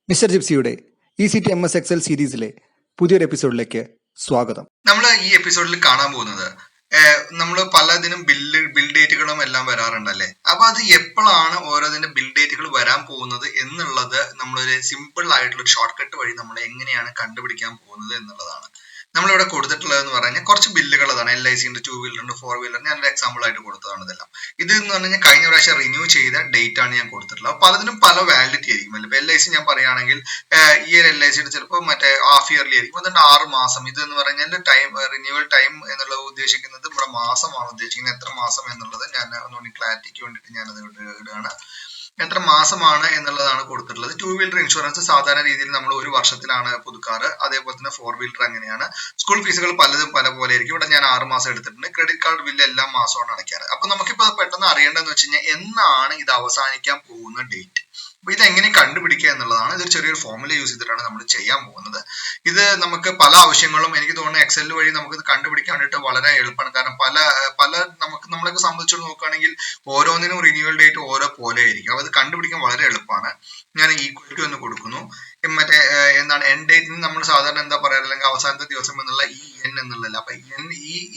Mister ജിപ്സിയുടെ ECTMS Excel സീരീസിലെ പുതിയൊരു എപ്പിസോഡിലേക്ക് സ്വാഗതം. നമ്മൾ ഈ എപ്പിസോഡിൽ കാണാൻ പോകുന്നത് നമ്മൾ പലതിനും ബിൽ ഡേറ്റുകളും എല്ലാം വരാറുണ്ടല്ലേ. അപ്പൊ അത് എപ്പോഴാണ് ഓരോതിന്റെ ബിൽ ഡേറ്റുകൾ വരാൻ പോകുന്നത് എന്നുള്ളത് നമ്മളൊരു സിമ്പിൾ ആയിട്ടുള്ള ഒരു ഷോർട്ട് കട്ട് വഴി നമ്മൾ എങ്ങനെയാണ് കണ്ടുപിടിക്കാൻ പോകുന്നത് എന്നുള്ളതാണ്. നമ്മളിവിടെ കൊടുത്തിട്ടുള്ളത് എന്ന് പറഞ്ഞാൽ കുറച്ച് ബില്ലുകൾ അതാണ്. LICന്റെ 2 വീലറുണ്ട്, 4 വീലർ. ഞാനൊരു എക്സാമ്പിൾ ആയിട്ട് കൊടുത്തതാണ് ഇതെല്ലാം. ഇത് എന്ന് പറഞ്ഞു കഴിഞ്ഞാൽ കഴിഞ്ഞ പ്രാവശ്യം റിന്യൂ ചെയ്ത ഡേറ്റ് ആണ് ഞാൻ കൊടുത്തിട്ടുള്ളത്. പലതിനും പല വാലിഡിറ്റി ആയിരിക്കും അല്ലേ. ഇപ്പൊ LIC ഞാൻ പറയുകയാണെങ്കിൽ ഈ ഒരു LICയുടെ ചിലപ്പോൾ മറ്റേ ഹാഫ് ഇയർലി ആയിരിക്കും. അതുകൊണ്ട് 6 മാസം. ഇത് എന്ന് പറഞ്ഞാൽ ടൈം റിന്യൂവൽ ടൈം എന്നുള്ളത് ഉദ്ദേശിക്കുന്നത് നമ്മുടെ മാസമാണ് ഉദ്ദേശിക്കുന്നത്. എത്ര മാസം എന്നുള്ളത് ഞാൻ ഒന്നുകൂടി ക്ലാരിറ്റിക്ക് വേണ്ടിയിട്ട് ഞാനത് ഇടുകയാണ്. എത്ര മാസമാണ് എന്നുള്ളതാണ് കൊടുത്തിട്ടുള്ളത്. 2 വീലർ ഇൻഷുറൻസ് സാധാരണ രീതിയിൽ നമ്മൾ 1 വർഷത്തിലാണ് പുതുക്കാറ്. അതേപോലെ തന്നെ 4 വീലർ അങ്ങനെയാണ്. സ്കൂൾ ഫീസുകൾ പലതും പല പോലെ ആയിരിക്കും. ഇവിടെ ഞാൻ 6 മാസം എടുത്തിട്ടുണ്ട്. ക്രെഡിറ്റ് കാർഡ് ബില്ല് എല്ലാ മാസമാണ് അടയ്ക്കാറ്. അപ്പൊ നമുക്കിപ്പോ പെട്ടെന്ന് അറിയേണ്ടതെന്ന് വെച്ച് കഴിഞ്ഞാൽ എന്നാണ് ഇത് അവസാനിക്കാൻ പോകുന്ന ഡേറ്റ്. അപ്പൊ ഇത് എങ്ങനെ കണ്ടുപിടിക്കുക എന്നുള്ളതാണ്. ഇതൊരു ചെറിയൊരു ഫോർമുല യൂസ് ചെയ്തിട്ടാണ് നമ്മൾ ചെയ്യാൻ പോകുന്നത്. ഇത് നമുക്ക് പല ആവശ്യങ്ങളും എനിക്ക് തോന്നുന്നു എക്സൽ വഴി നമുക്ക് ഇത് കണ്ടുപിടിക്കാൻ വേണ്ടിയിട്ട് വളരെ എളുപ്പമാണ്. കാരണം പല നമ്മളൊക്കെ സംബന്ധിച്ച് നോക്കുകയാണെങ്കിൽ ഓരോന്നിനും റിന്യൂവൽ ഡേറ്റ് ഓരോ പോലെ ആയിരിക്കും. അപ്പൊ ഇത് കണ്ടുപിടിക്കാൻ വളരെ എളുപ്പമാണ്. ഞാൻ ഈക്വൽ ടു എന്ന് കൊടുക്കുന്നു. മറ്റേ എന്താണ് എൻ ഡേറ്റിന് നമ്മൾ സാധാരണ എന്താ പറയാറ്, അല്ലെങ്കിൽ അവസാനത്തെ ദിവസം എന്നുള്ള EN എന്നുള്ളതല്ല. അപ്പൊ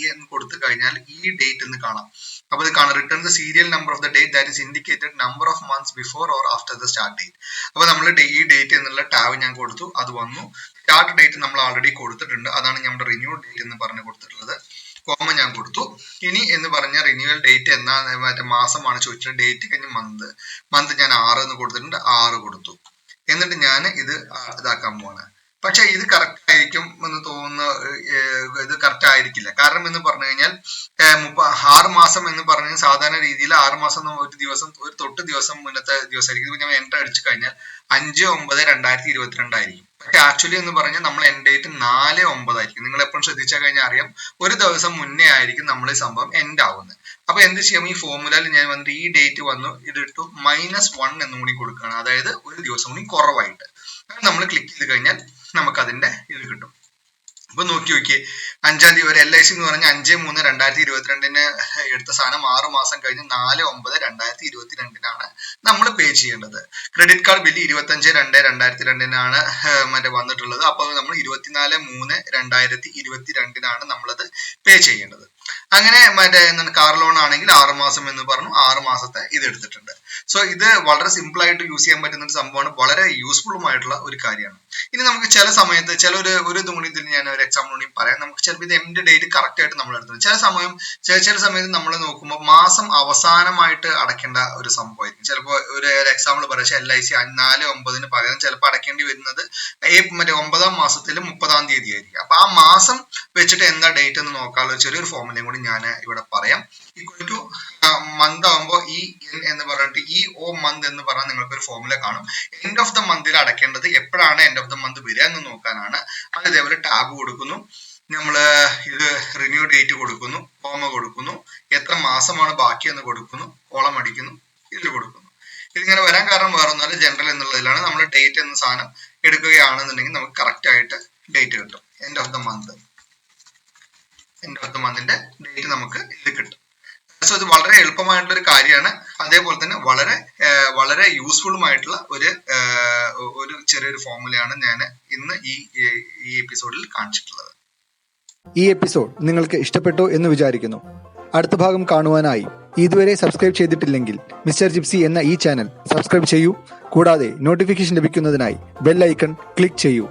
EN കൊടുത്തു കഴിഞ്ഞാൽ ഈ ഡേറ്റ് എന്ന് കാണാം. അപ്പൊ ഇത് കാണാം, return the serial number of the date that is indicated number of months before or after the start date. അപ്പൊ നമ്മൾ ഈ ഡേറ്റ് എന്നുള്ള ടാബ് ഞാൻ കൊടുത്തു, അത് വന്നു. സ്റ്റാർട്ട് ഡേറ്റ് നമ്മൾ ആൾറെഡി കൊടുത്തിട്ടുണ്ട്, അതാണ് നമ്മുടെ റിന്യൂ ഡേറ്റ് എന്ന് പറഞ്ഞ് കൊടുത്തിട്ടുള്ളത്. കോമ ഞാൻ കൊടുത്തു. ഇനി എന്ന് പറഞ്ഞ റിന്യൂവൽ ഡേറ്റ് എന്നാ മറ്റേ മാസമാണ് ചോദിച്ചത്. ഡേറ്റ് കഴിഞ്ഞ് മന്ത് ഞാൻ 6 എന്ന് കൊടുത്തിട്ടുണ്ട്, 6 കൊടുത്തു. എന്നിട്ട് ഞാൻ ഇത് ഇതാക്കാൻ പോവാണ്. പക്ഷെ ഇത് കറക്റ്റ് ആയിരിക്കും എന്ന് തോന്നുന്ന, ഇത് കറക്റ്റ് ആയിരിക്കില്ല. കാരണം എന്ന് പറഞ്ഞു കഴിഞ്ഞാൽ 6 മാസം എന്ന് പറഞ്ഞാൽ സാധാരണ രീതിയിൽ 6 മാസം ഒരു തൊട്ട് ദിവസം മുന്നത്തെ ദിവസമായിരിക്കും. ഇപ്പൊ ഞാൻ എൻട്രി അടിച്ചു കഴിഞ്ഞാൽ 5/9/2022 ആയിരിക്കും. പക്ഷെ ആക്ച്വലി എന്ന് പറഞ്ഞാൽ നമ്മൾ എൻഡ് ഡേറ്റ് 4/9 ആയിരിക്കും. നിങ്ങൾ എപ്പോഴും ശ്രദ്ധിച്ചാൽ കഴിഞ്ഞാൽ അറിയാം, ഒരു ദിവസം മുന്നേ ആയിരിക്കും നമ്മൾ ഈ സംഭവം എൻഡ് ആവുന്നത്. അപ്പൊ എന്ത് ചെയ്യാം, ഈ ഫോർമുലയിൽ ഞാൻ വന്നിട്ട് ഈ ഡേറ്റ് വന്നു, ഇതിട്ടു -1 എന്നും കൂടി കൊടുക്കുകയാണ്. അതായത് ഒരു ദിവസം കൂടി കുറവായിട്ട് നമ്മൾ ക്ലിക്ക് ചെയ്ത് കഴിഞ്ഞാൽ നമുക്ക് അതിന്റെ ഇത് കിട്ടും. അപ്പൊ നോക്കിയേ, 5-ാം തീയതി ഒരു LIC എന്ന് പറഞ്ഞാൽ 5/3/2022 എടുത്ത സാധനം 6 മാസം കഴിഞ്ഞ് 4/9/2022 നമ്മൾ പേ ചെയ്യേണ്ടത്. ക്രെഡിറ്റ് കാർഡ് ബില്ല് 25/2/2022 മറ്റേ വന്നിട്ടുള്ളത്. അപ്പൊ നമ്മൾ 24/3/2022 നമ്മളത് പേ ചെയ്യേണ്ടത്. അങ്ങനെ മറ്റേ എന്താണ് കാർ ലോൺ ആണെങ്കിൽ 6 മാസം എന്ന് പറഞ്ഞു, 6 മാസത്തെ ഇത് എടുത്തിട്ടുണ്ട്. സോ ഇത് വളരെ സിമ്പിൾ ആയിട്ട് യൂസ് ചെയ്യാൻ പറ്റുന്ന ഒരു സംഭവമാണ്. വളരെ യൂസ്ഫുള്ളുമായിട്ടുള്ള ഒരു കാര്യമാണ്. ഇനി നമുക്ക് ചില സമയത്ത് ഒരു ഇതിൽ ഞാൻ ഒരു എക്സാമ്പിൾ കൂടി പറയാം. നമുക്ക് ചിലപ്പോൾ ഇത് എൻഡ് ഡേറ്റ് കറക്റ്റ് ആയിട്ട് നമ്മൾ എടുത്തത്. ചില സമയത്ത് നമ്മൾ നോക്കുമ്പോൾ മാസം അവസാനമായിട്ട് അടയ്ക്കേണ്ട ഒരു സംഭവമായിരിക്കും. ചിലപ്പോൾ ഒരു എക്സാമ്പിൾ പറയാം, LIC 4/9 പകരം ചിലപ്പോൾ അടയ്ക്കേണ്ടി വരുന്നത് മറ്റേ 9-ാം മാസത്തിൽ 30-ാം തീയതി ആയിരിക്കും. അപ്പൊ ആ മാസം വെച്ചിട്ട് എന്താ ഡേറ്റ് എന്ന് നോക്കാനുള്ള ചെറിയൊരു ഫോർമുലയും കൂടി ഞാൻ ഇവിടെ പറയാം. ഈക്വൽ ടു മന്ത് ആകുമ്പോൾ EN എന്ന് പറഞ്ഞിട്ട് EO മന്ത് എന്ന് പറഞ്ഞാൽ നിങ്ങൾക്ക് ഒരു ഫോർമുല കാണും. എൻഡ് ഓഫ് ദ മന്തിൽ അടയ്ക്കേണ്ടത് എപ്പോഴാണ് എൻഡ് ഓഫ് ദ മന്ത് വരിക എന്ന് നോക്കാനാണ്. അത് ഇതേപോലെ ടാബ് കൊടുക്കുന്നു, നമ്മള് ഇത് റിന്യൂ ഡേറ്റ് കൊടുക്കുന്നു, കോമ കൊടുക്കുന്നു, എത്ര മാസമാണ് ബാക്കിയെന്ന് കൊടുക്കുന്നു, കോളം അടിക്കുന്നു, ഇത് കൊടുക്കുന്നു. ഇതിങ്ങനെ വരാൻ കാരണം വേറെ ഒന്നുമല്ല, ജനറൽ എന്നുള്ളതിലാണ്. നമ്മൾ ഡേറ്റ് എന്ന സാധനം എടുക്കുകയാണെന്നുണ്ടെങ്കിൽ നമുക്ക് കറക്റ്റ് ആയിട്ട് ഡേറ്റ് കിട്ടും. എൻഡ് ഓഫ് ദ മന്തിന്റെ ഡേറ്റ് നമുക്ക് ഇത് കിട്ടും. സോ ഇത് വളരെ എളുപ്പമായിട്ടുള്ള ഒരു കാര്യമാണ്. അതേപോലെ തന്നെ വളരെ യൂസ്ഫുള്ളുമായിട്ടുള്ള ഒരു ചെറിയൊരു ഫോർമുലയാണ് ഞാൻ ഇന്ന് ഈ എപ്പിസോഡിൽ കാണിച്ചിട്ടുള്ളത്. ഈ എപ്പിസോഡ് നിങ്ങൾക്ക് ഇഷ്ടപ്പെട്ടു എന്ന് വിചാരിക്കുന്നു. അടുത്ത ഭാഗം കാണുവാനായി ഇതുവരെ സബ്സ്ക്രൈബ് ചെയ്തിട്ടില്ലെങ്കിൽ മിസ്റ്റർ ജിപ്സി എന്ന ഈ ചാനൽ സബ്സ്ക്രൈബ് ചെയ്യൂ. കൂടാതെ നോട്ടിഫിക്കേഷൻ ലഭിക്കുന്നതിനായി ബെൽ ഐക്കൺ ക്ലിക്ക് ചെയ്യൂ.